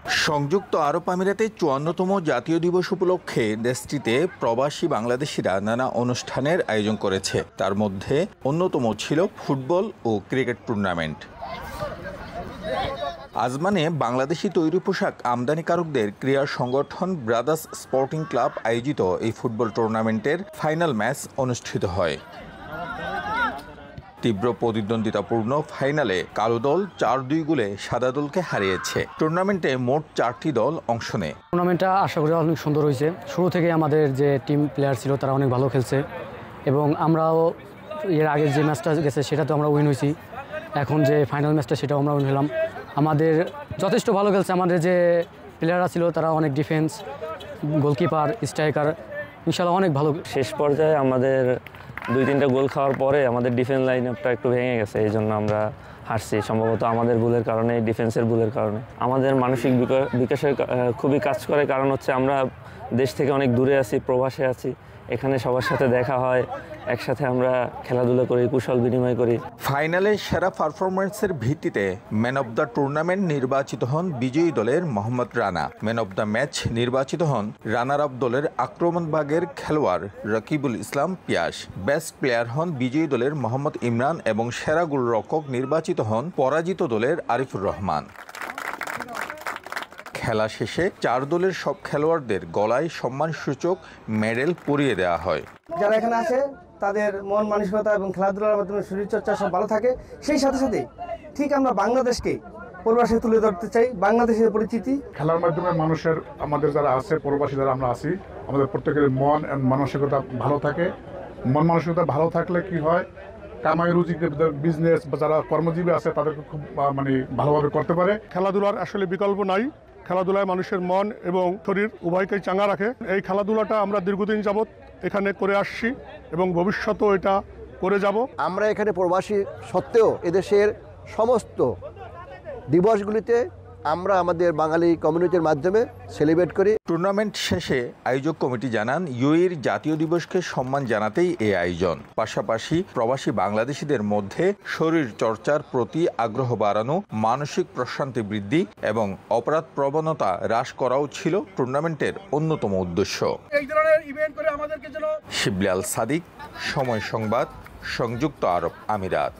সংযুক্ত আরব আমিরাতে ৫৪তম জাতীয় দিবস উপলক্ষে দেশটিতে প্রবাসী বাংলাদেশিরা নানা অনুষ্ঠানের আয়োজন করেছে। তার মধ্যে অন্যতম ছিল ফুটবল ও ক্রিকেট টুর্নামেন্ট। আজমানে বাংলাদেশি তৈরি পোশাক আমদানিকারকদের ক্রীড়া সংগঠন ব্রাদার্স স্পোর্টিং ক্লাব আয়োজিত এই ফুটবল টুর্নামেন্টের ফাইনাল ম্যাচ অনুষ্ঠিত হয়। তীব্র প্রতিদ্বন্দ্বিতাপূর্ণ ফাইনালে কালো দল ৪-২ গোলে সাদা দলকে হারিয়েছে। টুর্নামেন্টে মোট ৪টি দল অংশ নেয়। টুর্নামেন্টটা আশা করি অনেক সুন্দর হয়েছে। শুরু থেকে আমাদের যে টিম প্লেয়ার ছিল তারা অনেক ভালো খেলছে এবং আমরাও এর আগের যে ম্যাচটা গেছে সেটাতে আমরা উইন হয়েছি। এখন যে ফাইনাল ম্যাচটা সেটাও আমরা উইন হলাম। আমাদের যথেষ্ট ভালো খেলছে। আমাদের যে প্লেয়াররা ছিল তারা অনেক ডিফেন্স, গোলকিপার, স্ট্রাইকার ইনশাআল্লাহ অনেক ভালো। শেষ পর্যায়ে আমাদের ২-৩টা গোল খাওয়ার পরে আমাদের ডিফেন্স লাইন আপটা একটু ভেঙে গেছে, এই জন্য আমরা হারছি। সম্ভবত আমাদের ভুলের কারণে, ডিফেন্সের ভুলের কারণে। আমাদের মানসিক বিকাশের খুবই কাজ করে, কারণ হচ্ছে আমরা দেশ থেকে অনেক দূরে আছি, প্রবাসে আছি। এখানে সবার সাথে দেখা হয়, একসাথে আমরা খেলাধুলা করি, কুশল বিনিময় করি। ফাইনালে সেরা পারফরমেন্সের ভিত্তিতে ম্যান অব দ্য টুর্নামেন্ট নির্বাচিত হন বিজয়ী দলের Mohammad Rana. Man of the match নির্বাচিত হন রানার আপ দলের আক্রমণভাগের খেলোয়াড় রকিবুল ইসলাম পিয়াস। বেস্ট প্লেয়ার হন বিজয়ী দলের মোহাম্মদ ইমরান এবং সেরা গোলরক্ষক নির্বাচিত হন পরাজিত দলের আরিফুর রহমান। খেলা শেষে 4 দলের সব খেলোয়াড়দের গলায় সম্মানসূচক মেডেল পরিয়ে দেওয়া হয়। যারা এখানে আছে তাদের মন মানসিকতা এবং খেলাধুলার মাধ্যমে শরীরচর্চা সব ভালো থাকে। সেই সাথে সাথে ঠিক আমরা বাংলাদেশকে প্রবাসে তুলে ধরতে চাই, বাংলাদেশের পরিচিতি। খেলার মাধ্যমে মানুষের, আমাদের যারা আছে প্রবাসী যারা আমরা আছি, আমাদের প্রত্যেকের মন মানসিকতা ভালো থাকে। মন মানসিকতা ভালো থাকলে কি হয়, কামাই রুজি, বিজনেস বা যারা কর্মজীবী আছে তাদেরকে খুব ভালোভাবে করতে পারে। খেলাধুলার আসলে বিকল্প নাই। খেলাধুলায় মানুষের মন এবং শরীর উভয়কেই চাঙ্গা রাখে। এই খেলাধুলাটা আমরা দীর্ঘদিন যাবৎ এখানে করে আসছি এবং ভবিষ্যতেও এটা করে যাব। আমরা এখানে প্রবাসী সত্ত্বেও এদেশের সমস্ত দিবসগুলিতে আমরা আমাদের বাঙালি কমিউনিটির মাধ্যমে সেলিব্রেট করি। টুর্নামেন্ট শেষে আয়োজক কমিটি জানান, ইউএইর জাতীয় দিবসকে সম্মান জানাতেই এই আয়োজন। পাশাপাশি প্রবাসী বাংলাদেশিদের মধ্যে শরীর চর্চার প্রতি আগ্রহ বাড়ানো, মানসিক প্রশান্তি বৃদ্ধি এবং অপরাধ প্রবণতা হ্রাস করাও ছিল টুর্নামেন্টের অন্যতম উদ্দেশ্য। শিবলি আল সাদিক, সময় সংবাদ, সংযুক্ত আরব আমিরাত।